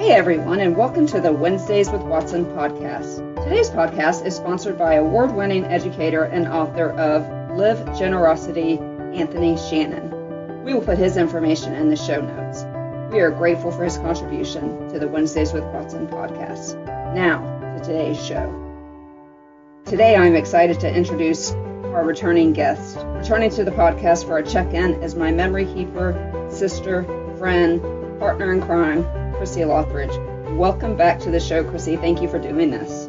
Hey everyone, and welcome to the Wednesdays with Watson podcast. Today's podcast is sponsored by award-winning educator and author of Live Generosity, Anthony Shannon. We will put his information in the show notes. We are grateful for his contribution to the Wednesdays with Watson podcast. Now, to today's show. Today I'm excited to introduce our returning guest. Returning to the podcast for a check-in is my memory keeper, sister, friend, partner in crime, Crissy Loughridge. Welcome back to the show, Crissy. Thank you for doing this.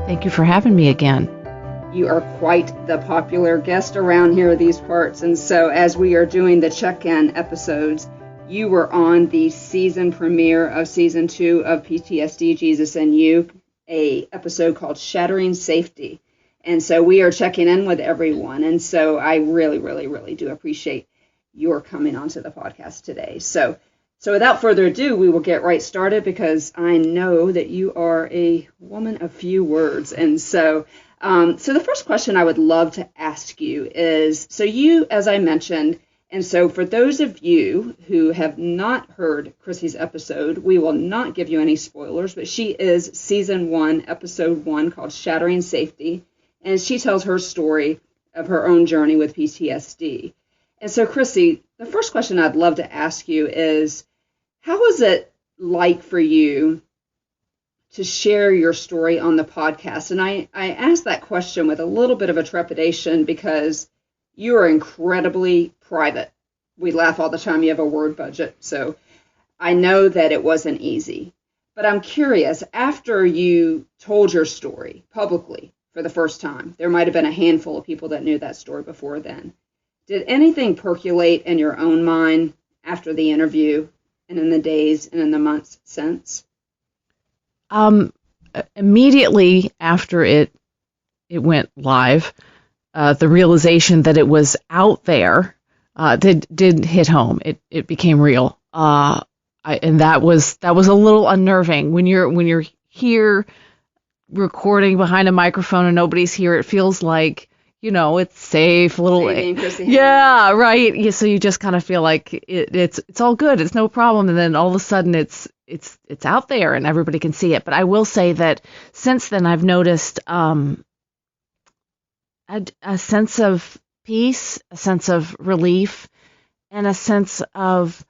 Thank you for having me again. You are quite the popular guest around here, these parts, and so as we are doing the check-in episodes, you were on the season premiere of season 2 of PTSD Jesus and YOU, a episode called Shattering Safety. And so we are checking in with everyone, and so I really do appreciate your coming onto the podcast today. So without further ado, we will get right started because I know that you are a woman of few words. And so the first question I would love to ask you is, so you, as I mentioned, and so for those of you who have not heard Crissy's episode, we will not give you any spoilers, but she is season 1, episode 1 called Shattering Safety. And she tells her story of her own journey with PTSD. And so, Crissy, the first question I'd love to ask you is, how was it like for you to share your story on the podcast? And I asked that question with a little bit of a trepidation because you are incredibly private. We laugh all the time. You have a word budget. So I know that it wasn't easy. But I'm curious, after you told your story publicly for the first time, there might have been a handful of people that knew that story before then. Did anything percolate in your own mind after the interview and in the days and in the months since? Immediately after it went live, the realization that it was out there did hit home. It became real, and that was a little unnerving when you're here recording behind a microphone and nobody's here. It feels like, it's safe, a little, yeah, right. Yeah, so you just kind of feel like it's all good, it's no problem, and then all of a sudden it's out there and everybody can see it. But I will say that since then I've noticed a sense of peace, a sense of relief, and a sense of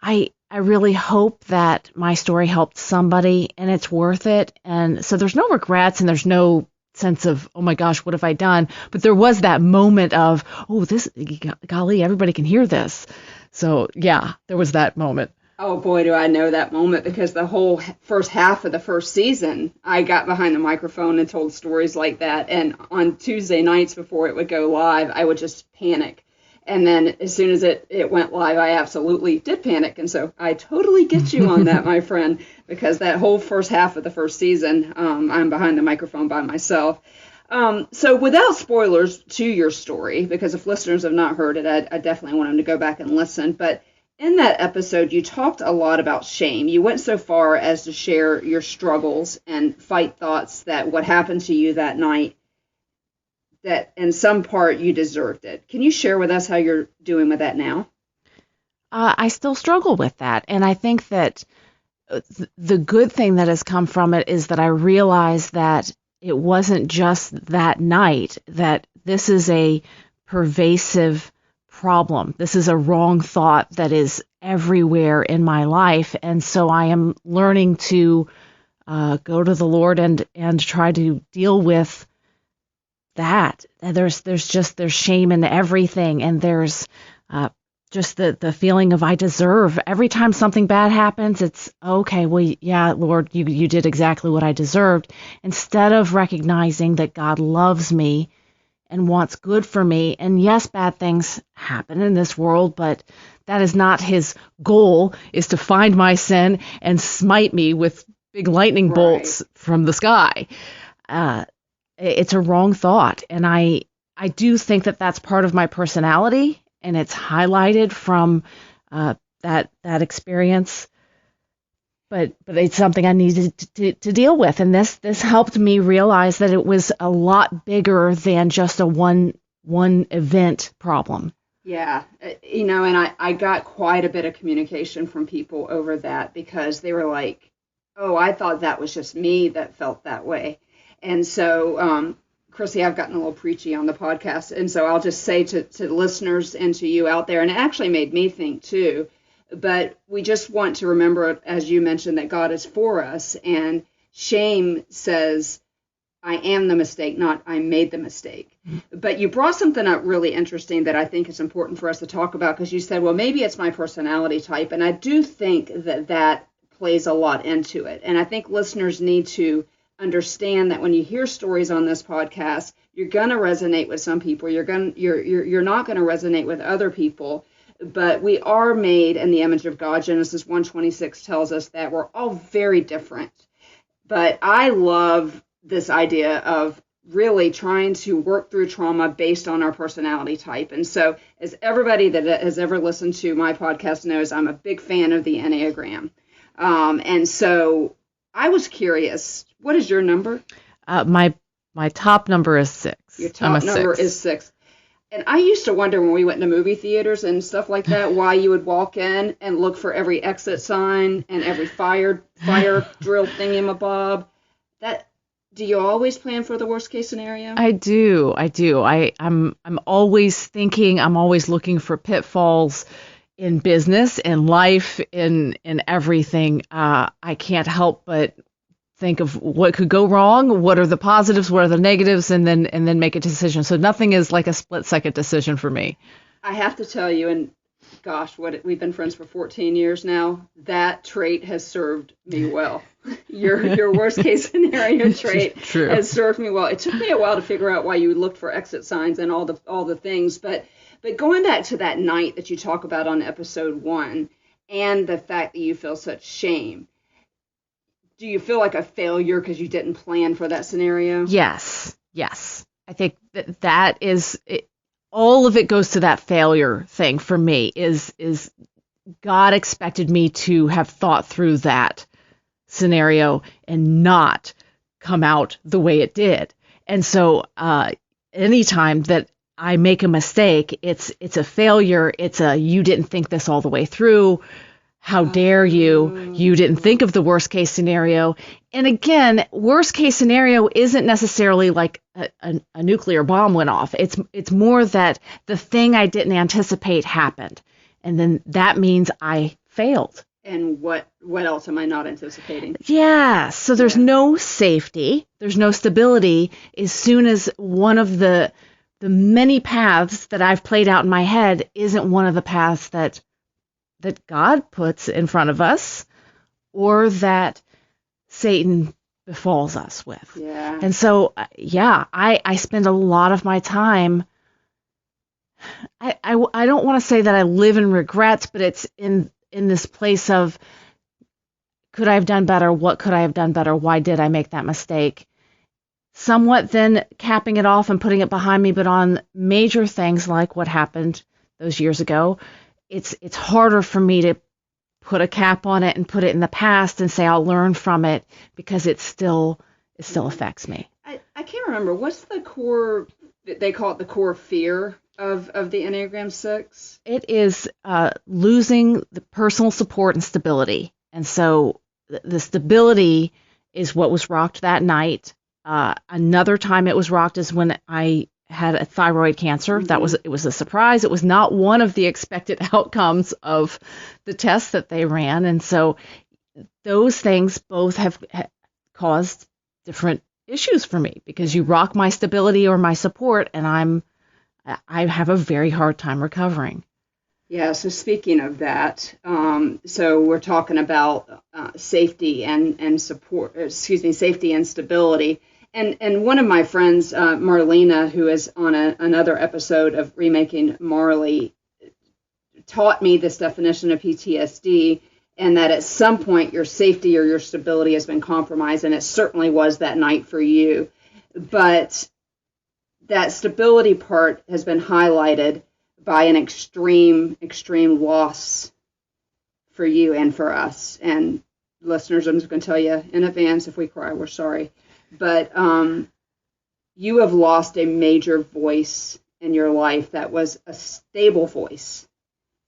I really hope that my story helped somebody and it's worth it. And so there's no regrets and there's no sense of, oh my gosh, what have I done? But there was that moment of, oh, golly, everybody can hear this. So yeah, there was that moment. Oh boy, do I know that moment, because the whole first half of the first season, I got behind the microphone and told stories like that. And on Tuesday nights before it would go live, I would just panic. And then as soon as it went live, I absolutely did panic. And so I totally get you on that, my friend, because that whole first half of the first season, I'm behind the microphone by myself. So without spoilers to your story, because if listeners have not heard it, I definitely want them to go back and listen. But in that episode, you talked a lot about shame. You went so far as to share your struggles and fight thoughts that what happened to you that night, that in some part you deserved it. Can you share with us how you're doing with that now? I still struggle with that. And I think that the good thing that has come from it is that I realized that it wasn't just that night, that this is a pervasive problem. This is a wrong thought that is everywhere in my life. And so I am learning to go to the Lord and try to deal with that. There's shame in everything, and there's just the feeling of I deserve. Every time something bad happens, it's okay, well, yeah, Lord, you did exactly what I deserved, instead of recognizing that God loves me and wants good for me. And yes, bad things happen in this world, but that is not his goal, is to find my sin and smite me with big lightning bolts from the sky. It's a wrong thought. And I do think that that's part of my personality, and it's highlighted from that experience. But it's something I needed to deal with. And this helped me realize that it was a lot bigger than just a one event problem. Yeah, and I got quite a bit of communication from people over that because they were like, oh, I thought that was just me that felt that way. And so, Crissy, I've gotten a little preachy on the podcast, and so I'll just say to listeners and to you out there, and it actually made me think too, but we just want to remember, as you mentioned, that God is for us, and shame says, I am the mistake, not I made the mistake. But you brought something up really interesting that I think is important for us to talk about, because you said, well, maybe it's my personality type. And I do think that plays a lot into it. And I think listeners need to understand that when you hear stories on this podcast, you're going to resonate with some people. You're not going to resonate with other people. But we are made in the image of God. Genesis 1:26 tells us that we're all very different. But I love this idea of really trying to work through trauma based on our personality type. And so, as everybody that has ever listened to my podcast knows, I'm a big fan of the Enneagram. And so I was curious, what is your number? My top number is 6. Your top number is 6. And I used to wonder when we went to movie theaters and stuff like that, why you would walk in and look for every exit sign and every fire drill thingamabob. Do you always plan for the worst case scenario? I do. I'm always thinking, I'm always looking for pitfalls in business, in life, in everything. I can't help but think of what could go wrong, what are the positives, what are the negatives, and then make a decision. So nothing is like a split-second decision for me. I have to tell you, and gosh, we've been friends for 14 years now, that trait has served me well. Your worst case scenario trait has served me well. It took me a while to figure out why you looked for exit signs and all the things, but going back to that night that you talk about on episode 1 and the fact that you feel such shame, do you feel like a failure because you didn't plan for that scenario? Yes. I think that is it. All of it goes to that failure thing for me is God expected me to have thought through that scenario and not come out the way it did. And so anytime that I make a mistake, it's a failure. It's you didn't think this all the way through. How dare you? You didn't think of the worst case scenario. And again, worst case scenario isn't necessarily like a nuclear bomb went off. It's more that the thing I didn't anticipate happened. And then that means I failed. And what else am I not anticipating? Yeah. So there's no safety. There's no stability as soon as one of the many paths that I've played out in my head isn't one of the paths that God puts in front of us or that Satan befalls us with. Yeah. And so, I spend a lot of my time, I don't want to say that I live in regrets, but it's in this place of, could I have done better? What could I have done better? Why did I make that mistake? Somewhat then capping it off and putting it behind me, but on major things like what happened those years ago, it's harder for me to put a cap on it and put it in the past and say I'll learn from it because it still affects me. I can't remember. What's the core, they call it the core fear of the Enneagram 6? It is losing the personal support and stability. And so the stability is what was rocked that night. Another time it was rocked is when I had a thyroid cancer. Mm-hmm. It was a surprise. It was not one of the expected outcomes of the tests that they ran. And so those things both have caused different issues for me because you rock my stability or my support and I have a very hard time recovering. Yeah, so speaking of that, so we're talking about safety and support, safety and stability. And one of my friends, Marlena, who is on another episode of Remaking Marley, taught me this definition of PTSD, and that at some point your safety or your stability has been compromised, and it certainly was that night for you. But that stability part has been highlighted by an extreme loss for you and for us. And listeners, I'm just going to tell you in advance, if we cry, we're sorry. But you have lost a major voice in your life that was a stable voice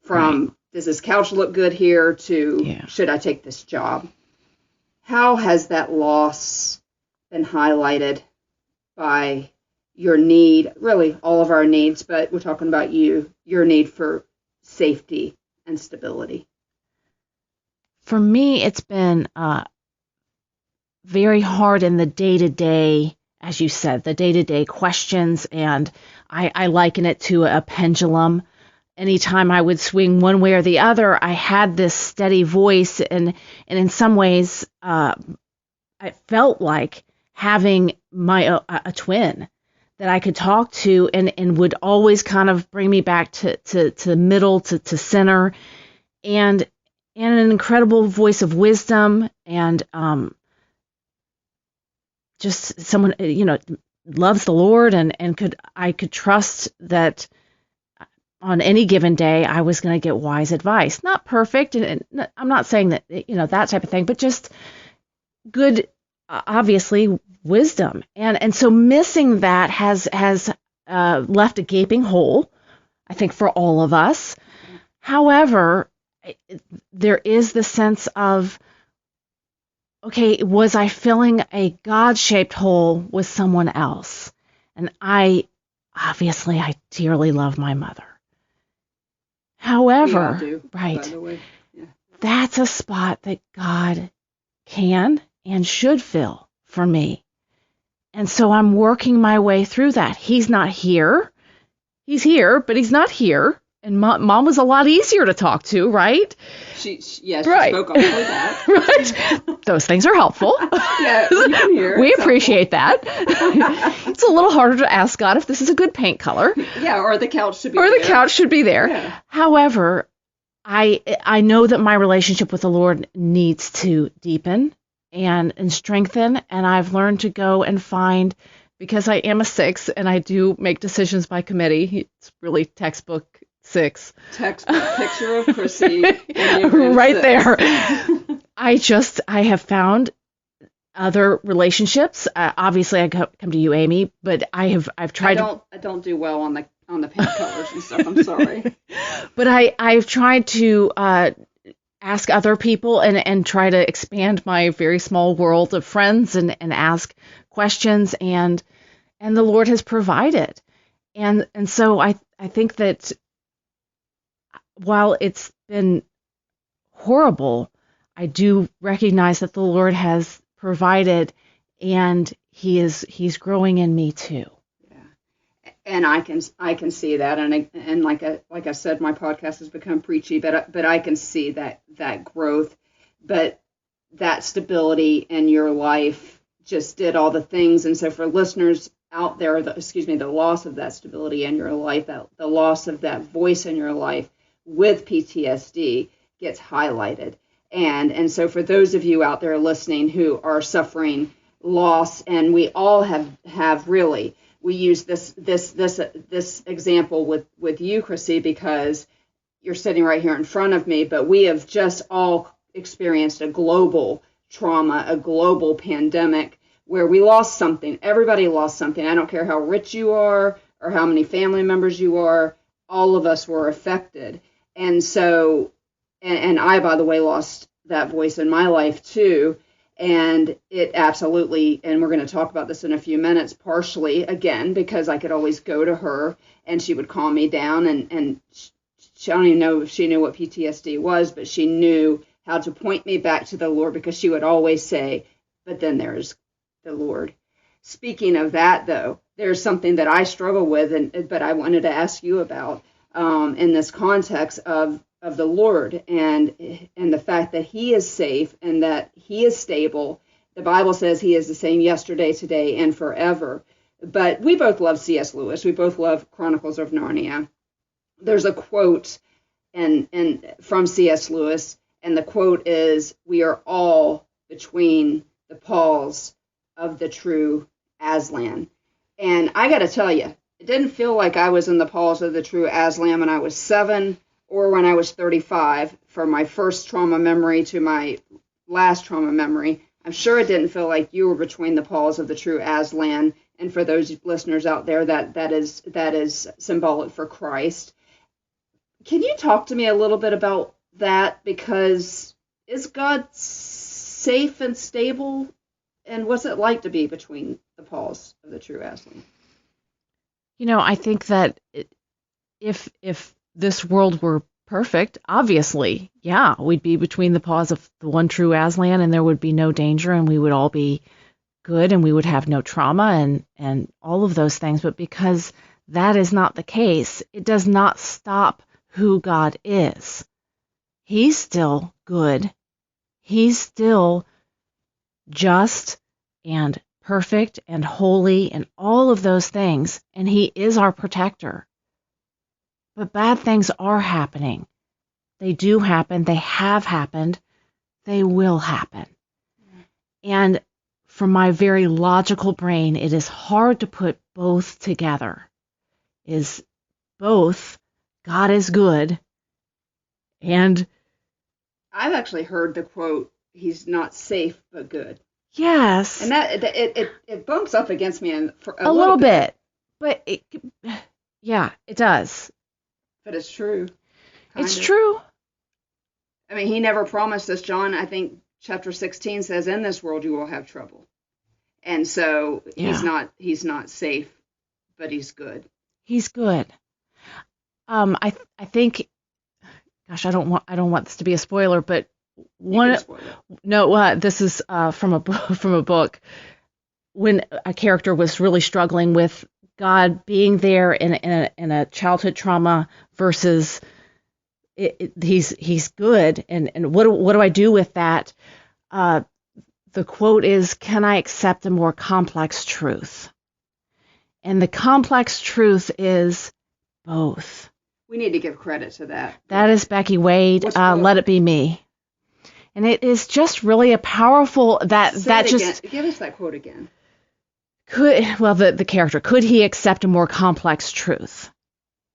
from, does this couch look good here, to should I take this job? How has that loss been highlighted by your need, really all of our needs, but we're talking about your need for safety and stability? For me, it's been very hard in the day-to-day, as you said, the day-to-day questions, and I liken it to a pendulum. Anytime I would swing one way or the other, I had this steady voice, and in some ways, I felt like having a twin that I could talk to, and would always kind of bring me back to middle, to center, and an incredible voice of wisdom, and just someone, loves the Lord, and I could trust that on any given day I was going to get wise advice. Not perfect, and I'm not saying that, that type of thing, but just good, obviously, wisdom. And so missing that has left a gaping hole, I think, for all of us. However, there is the sense of, okay, was I filling a God-shaped hole with someone else? And I dearly love my mother. However, we all do, by the way. Yeah. That's a spot that God can and should fill for me. And so I'm working my way through that. He's not here. He's here, but he's not here. And mom was a lot easier to talk to, right? She spoke up for that. Right. Those things are helpful. Yeah, you can hear. We appreciate that. It's a little harder to ask God if this is a good paint color. Yeah, or the couch should be there. Or the couch should be there. Yeah. However, I know that my relationship with the Lord needs to deepen and strengthen, and I've learned to go and find, because I am a 6 and I do make decisions by committee. It's really textbook 6. Textbook picture of Crissy. Right 6. There. I have found other relationships. Obviously, I come to you, Amy, but I've tried. I don't do well on the paint colors and stuff. I'm sorry. But I've tried to ask other people and try to expand my very small world of friends and ask questions, and the Lord has provided. And so I think that while it's been horrible, I do recognize that the Lord has provided, and He's growing in me too. Yeah, and I can see that, and like I said, my podcast has become preachy, but I can see that growth, but that stability in your life just did all the things. And so for listeners out there, the loss of that stability in your life, the loss of that voice in your life with PTSD gets highlighted. And so for those of you out there listening who are suffering loss, and we all have really, we use this example with you, Crissy, because you're sitting right here in front of me, but we have just all experienced a global trauma, a global pandemic where we lost something. Everybody lost something. I don't care how rich you are or how many family members you are, all of us were affected. And so, and I, by the way, lost that voice in my life too. And it absolutely, and we're going to talk about this in a few minutes, partially, again, because I could always go to her and she would calm me down, and she, I don't even know if she knew what PTSD was, but she knew how to point me back to the Lord, because she would always say, but then there's the Lord. Speaking of that, though, there's something that I struggle with, but I wanted to ask you about in this context of the Lord and the fact that He is safe and that He is stable. The Bible says He is the same yesterday, today, and forever. But we both love C.S. Lewis. We both love Chronicles of Narnia. There's a quote from C.S. Lewis, and the quote is, "We are all between the paws of the true Aslan." And I got to tell you, it didn't feel like I was in the paws of the true Aslan when I was 7 or when I was 35, from my first trauma memory to my last trauma memory. I'm sure it didn't feel like you were between the paws of the true Aslan And for those listeners out there, that is symbolic for Christ. Can you talk to me a little bit about that? Because is God safe and stable? And what's it like to be between the paws of the true Aslan? I think that if this world were perfect, obviously, yeah, we'd be between the paws of the one true Aslan, and there would be no danger, and we would all be good, and we would have no trauma and all of those things. But because that is not the case, it does not stop who God is. He's still good. He's still just and perfect and holy and all of those things, and he is our protector. But bad things are happening. They do happen. They have happened. They will happen. And from my very logical brain, it is hard to put both together. Is both God is good, and I've actually heard the quote, he's not safe but good. Yes. And that it bumps up against me for a little bit. But yeah, it does. But it's true. It's true. I mean, he never promised us. John, I think chapter 16 says, in this world you will have trouble. And so he's not safe, but he's good. He's good. I think, gosh, I don't want this to be a spoiler, but this is from a book, when a character was really struggling with God being there in a childhood trauma versus he's good, and what do I do with that? The quote is, "Can I accept a more complex truth?" And the complex truth is both. We need to give credit to that. That is Becky Wade. Let It Be Me. And it is just really a powerful Give us that quote again. The character, could he accept a more complex truth?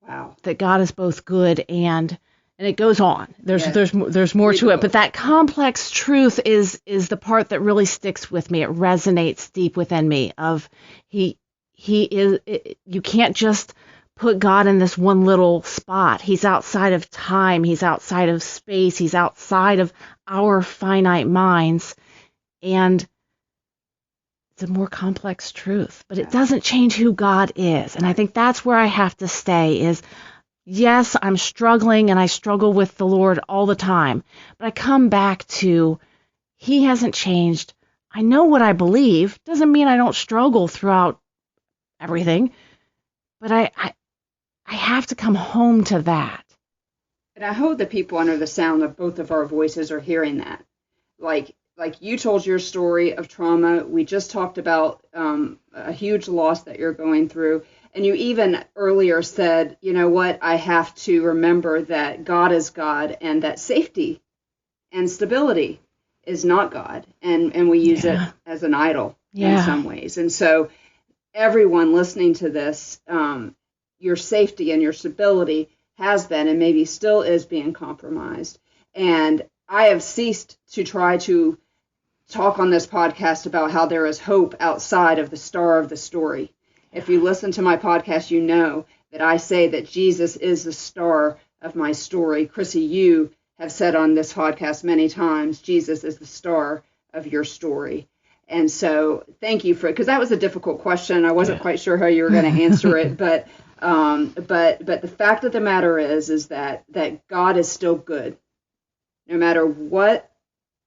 Wow. That God is both good and it goes on. There's more to it, but that complex truth is the part that really sticks with me. It resonates deep within me of he is, you can't just put God in this one little spot. He's outside of time. He's outside of space. He's outside of our finite minds. And it's a more complex truth, but it doesn't change who God is. And I think that's where I have to stay is, yes, I'm struggling and I struggle with the Lord all the time, but I come back to he hasn't changed. I know what I believe. Doesn't mean I don't struggle throughout everything, but I have to come home to that. And I hope the people under the sound of both of our voices are hearing that. Like you told your story of trauma. We just talked about a huge loss that you're going through. And you even earlier said, you know what, I have to remember that God is God and that safety and stability is not God. And we use it as an idol in some ways. And so everyone listening to this, your safety and your stability has been and maybe still is being compromised. And I have ceased to try to talk on this podcast about how there is hope outside of the star of the story. If you listen to my podcast, you know that I say that Jesus is the star of my story. Crissy, you have said on this podcast many times, Jesus is the star of your story. And so thank you for it, because that was a difficult question. I wasn't quite sure how you were going to answer it, but the fact of the matter is that God is still good, no matter what.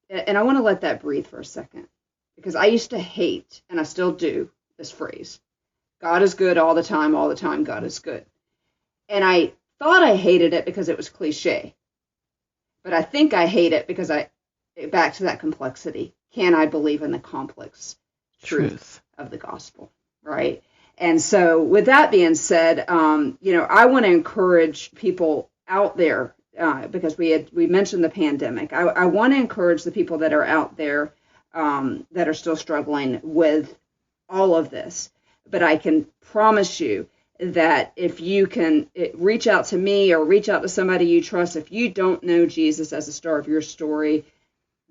And I want to let that breathe for a second, because I used to hate, and I still do, this phrase, God is good all the time, God is good. And I thought I hated it because it was cliche, but I think I hate it because back to that complexity. Can I believe in the complex truth of the gospel, right? And so with that being said, I want to encourage people out there, because we mentioned the pandemic. I want to encourage the people that are out there that are still struggling with all of this. But I can promise you that if you can reach out to me or reach out to somebody you trust, if you don't know Jesus as the star of your story,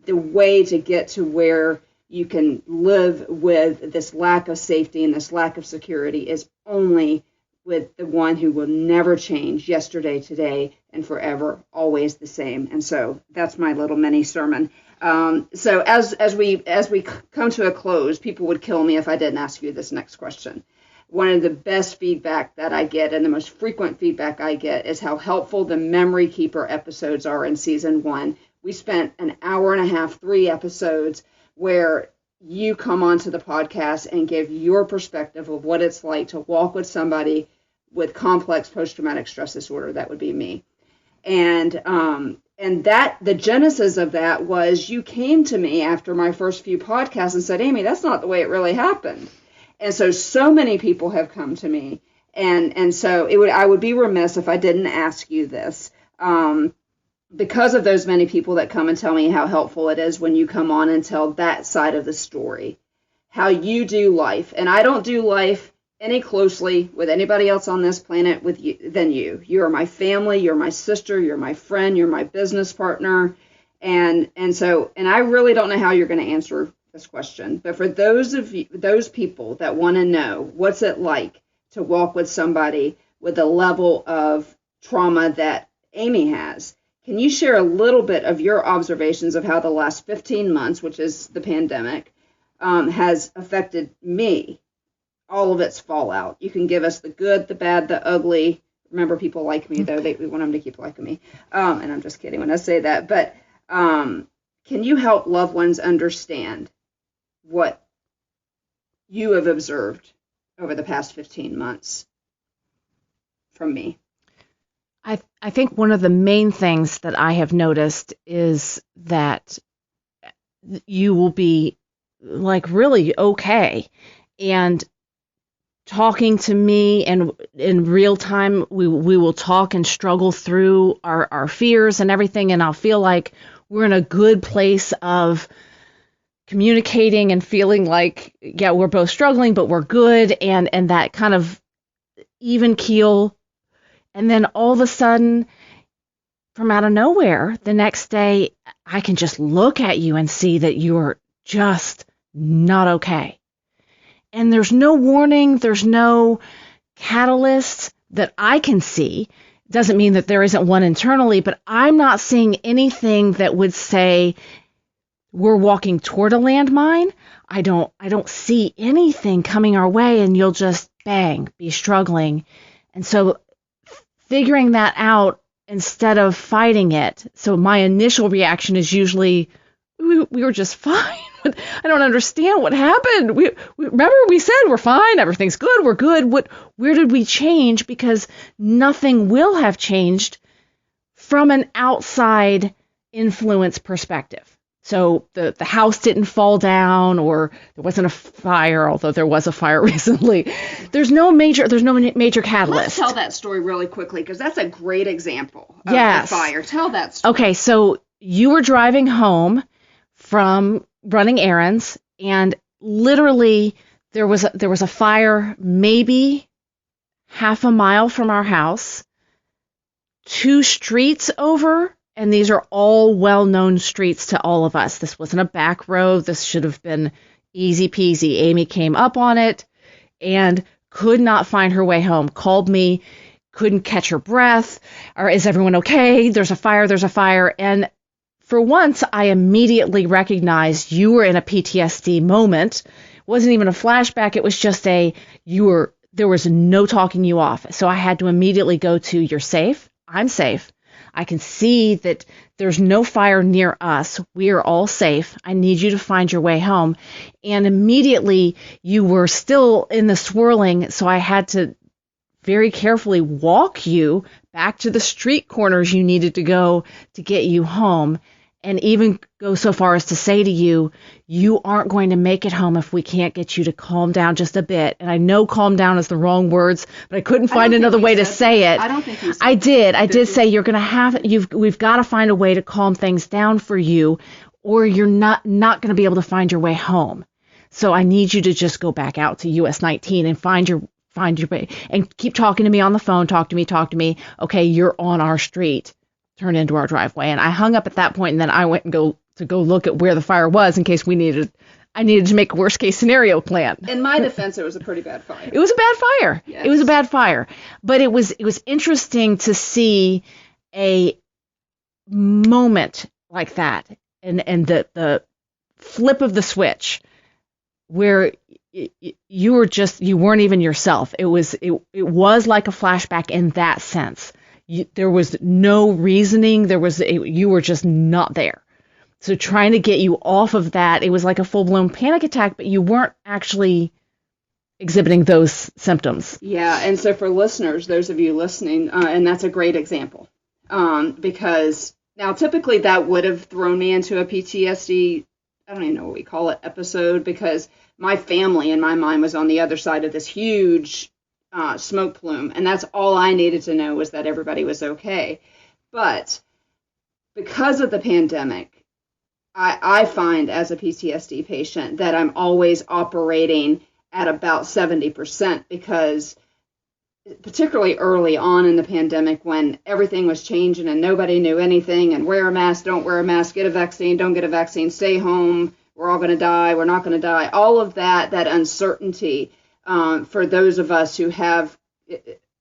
the way to get to where you can live with this lack of safety and this lack of security is only with the one who will never change, yesterday, today, and forever, always the same. And so that's my little mini sermon. So as we come to a close, people would kill me if I didn't ask you this next question. One of the best feedback that I get, and the most frequent feedback I get, is how helpful the Memory Keeper episodes are in season 1. We spent an hour and a half, 3 episodes, where you come onto the podcast and give your perspective of what it's like to walk with somebody with complex post-traumatic stress disorder. That would be me. And that the genesis of that was you came to me after my first few podcasts and said, Amy, that's not the way it really happened. And so many people have come to me. And so I would be remiss if I didn't ask you this. Because of those many people that come and tell me how helpful it is when you come on and tell that side of the story, how you do life. And I don't do life any closely with anybody else on this planet than you. You are my family, you're my sister, you're my friend, you're my business partner. And I really don't know how you're going to answer this question. But for those people that want to know what's it like to walk with somebody with a level of trauma that Amy has, can you share a little bit of your observations of how the last 15 months, which is the pandemic, has affected me, all of its fallout? You can give us the good, the bad, the ugly. Remember, people like me, though. We want them to keep liking me. And I'm just kidding when I say that. But can you help loved ones understand what you have observed over the past 15 months from me? I think one of the main things that I have noticed is that you will be like really okay. And talking to me, and in real time, we will talk and struggle through our fears and everything. And I'll feel like we're in a good place of communicating and feeling like, yeah, we're both struggling, but we're good. And that kind of even keel. And then all of a sudden, from out of nowhere, the next day, I can just look at you and see that you're just not okay. And there's no warning, there's no catalyst that I can see. Doesn't mean that there isn't one internally, but I'm not seeing anything that would say we're walking toward a landmine. I don't see anything coming our way, and you'll just bang, be struggling. And so figuring that out instead of fighting it. So my initial reaction is usually, we were just fine. I don't understand what happened. We remember we said we're fine, everything's good, we're good. Where did we change? Because nothing will have changed from an outside influence perspective. So the house didn't fall down, or there wasn't a fire, although there was a fire recently. There's no major catalyst. Let's tell that story really quickly, because that's a great example of the fire. Tell that story. Okay, so you were driving home from running errands, and literally there was a fire maybe half a mile from our house, 2 streets over. And these are all well-known streets to all of us. This wasn't a back road. This should have been easy peasy. Amy came up on it and could not find her way home. Called me, couldn't catch her breath. Or is everyone okay? There's a fire. And for once, I immediately recognized you were in a PTSD moment. It wasn't even a flashback. It was just there was no talking you off. So I had to immediately go to, you're safe. I'm safe. I can see that there's no fire near us. We are all safe. I need you to find your way home. And immediately you were still in the swirling, so I had to very carefully walk you back to the street corners you needed to go to get you home. And even go so far as to say to you, you aren't going to make it home if we can't get you to calm down just a bit. And I know calm down is the wrong words, but I couldn't find another way to say it. I don't think you said I did. I did say we've got to find a way to calm things down for you, or you're not going to be able to find your way home. So I need you to just go back out to US 19 and find your way, and keep talking to me on the phone. Talk to me. Okay, you're on our street. Turn into our driveway. And I hung up at that point, and then I went and go look at where the fire was in case we needed I needed to make a worst case scenario plan. In my defense, it was a pretty bad fire. It was a bad fire. Yes. It was a bad fire. But it was interesting to see a moment like that and the flip of the switch where you weren't even yourself. It was like a flashback in that sense. There was no reasoning. You were just not there. So trying to get you off of that, it was like a full-blown panic attack, but you weren't actually exhibiting those symptoms. Yeah, and so for listeners, those of you listening, and that's a great example, because now typically that would have thrown me into a PTSD, I don't even know what we call it, episode, because my family in my mind was on the other side of this huge smoke plume, and that's all I needed to know was that everybody was okay. But because of the pandemic, I find as a PTSD patient that I'm always operating at about 70% because particularly early on in the pandemic when everything was changing and nobody knew anything and wear a mask, don't wear a mask, get a vaccine, don't get a vaccine, stay home, we're all going to die, we're not going to die. All of that uncertainty for those of us who have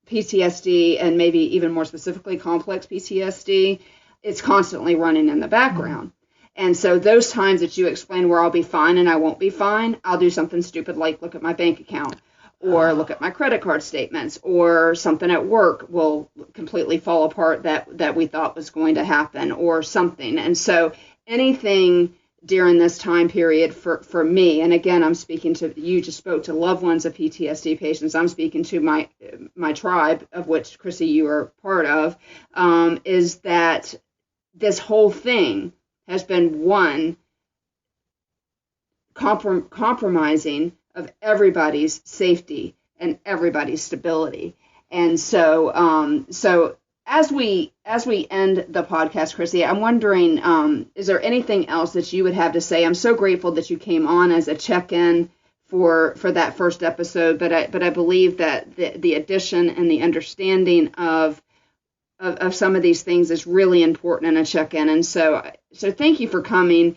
PTSD and maybe even more specifically complex PTSD, it's constantly running in the background. And so those times that you explain where I'll be fine and I won't be fine, I'll do something stupid like look at my bank account or look at my credit card statements, or something at work will completely fall apart that we thought was going to happen or something. And so anything during this time period for me, and again, I'm speaking to, you just spoke to loved ones of PTSD patients, I'm speaking to my tribe, of which, Crissy, you are part of, is that this whole thing has been one compromising of everybody's safety and everybody's stability. And so as we end the podcast, Crissy, I'm wondering, is there anything else that you would have to say? I'm so grateful that you came on as a check-in for that first episode, but I believe that the addition and the understanding of some of these things is really important in a check-in. And so thank you for coming.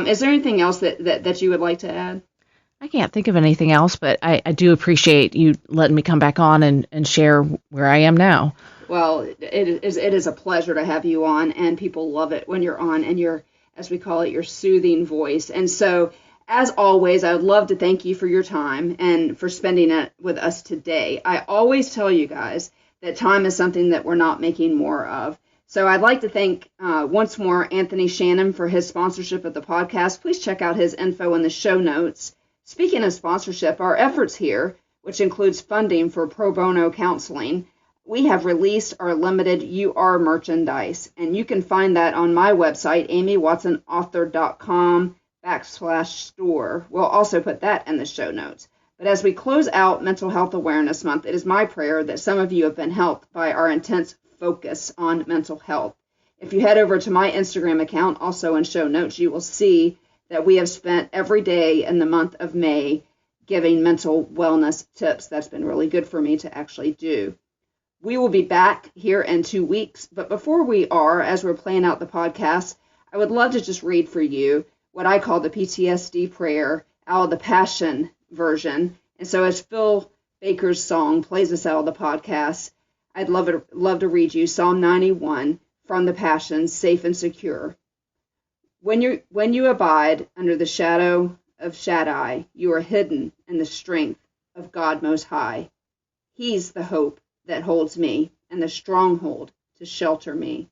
Is there anything else that you would like to add? I can't think of anything else, but I do appreciate you letting me come back on and share where I am now. Well, it is a pleasure to have you on, and people love it when you're on and you're, as we call it, your soothing voice. And so, as always, I would love to thank you for your time and for spending it with us today. I always tell you guys that time is something that we're not making more of. So I'd like to thank once more Anthony Shannon for his sponsorship of the podcast. Please check out his info in the show notes. Speaking of sponsorship, our efforts here, which includes funding for pro bono counseling, we have released our limited You Are merchandise, and you can find that on my website, amywatsonauthor.com/store. We'll also put that in the show notes. But as we close out Mental Health Awareness Month, it is my prayer that some of you have been helped by our intense focus on mental health. If you head over to my Instagram account, also in show notes, you will see that we have spent every day in the month of May giving mental wellness tips. That's been really good for me to actually do. We will be back here in 2 weeks, but before we are, as we're playing out the podcast, I would love to just read for you what I call the PTSD prayer out of the Passion version. And so as Phil Baker's song plays us out of the podcast, I'd love to read you Psalm 91 from the Passion, safe and secure. When you abide under the shadow of Shaddai, you are hidden in the strength of God Most High. He's the hope that holds me and the stronghold to shelter me,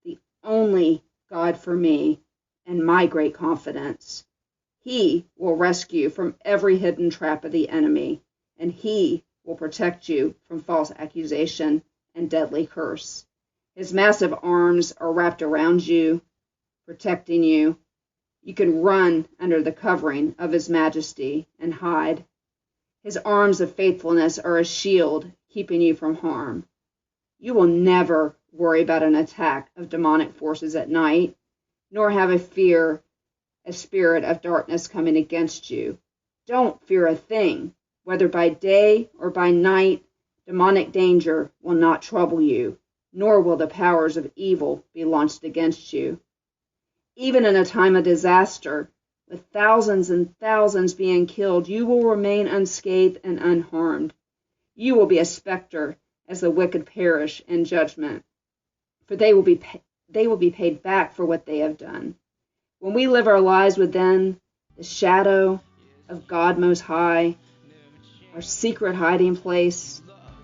the only God for me and my great confidence. He will rescue from every hidden trap of the enemy, and he will protect you from false accusation and deadly curse. His massive arms are wrapped around you, protecting you. You can run under the covering of his majesty and hide. His arms of faithfulness are a shield keeping you from harm. You will never worry about an attack of demonic forces at night, nor have a spirit of darkness coming against you. Don't fear a thing, whether by day or by night. Demonic danger will not trouble you, nor will the powers of evil be launched against you. Even in a time of disaster, With thousands and thousands being killed, you will remain unscathed and unharmed. You will be a specter as the wicked perish in judgment, for they will be paid back for what they have done. When we live our lives within the shadow of God Most High, our secret hiding place,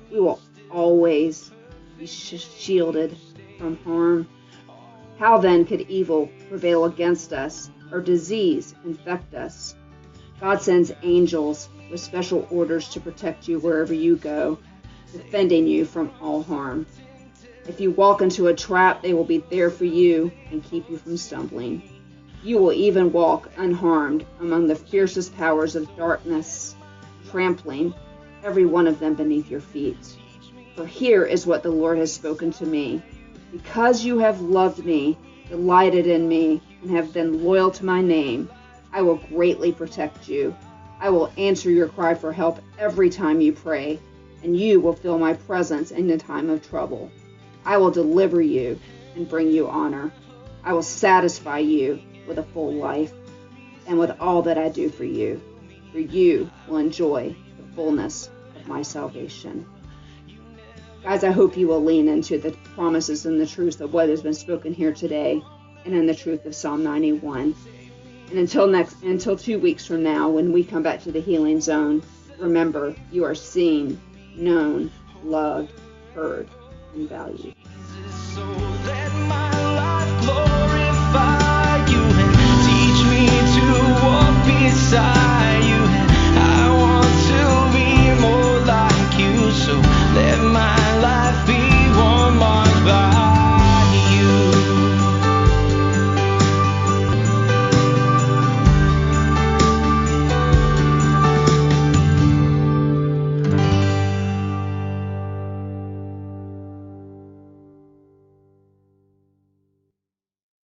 we will always be shielded from harm. How then could evil prevail against us, or disease infect us? God sends angels with special orders to protect you wherever you go, defending you from all harm. If you walk into a trap, they will be there for you and keep you from stumbling. You will even walk unharmed among the fiercest powers of darkness, trampling every one of them beneath your feet. For here is what the Lord has spoken to me. Because you have loved me, delighted in me, and have been loyal to my name, I will greatly protect you. I will answer your cry for help every time you pray, and you will feel my presence in the time of trouble. I will deliver you and bring you honor. I will satisfy you with a full life and with all that I do for you will enjoy the fullness of my salvation. Guys, I hope you will lean into the promises and the truth of what has been spoken here today and in the truth of Psalm 91. And until 2 weeks from now, when we come back to the Healing Zone, remember, you are seen, known, loved, heard, and valued.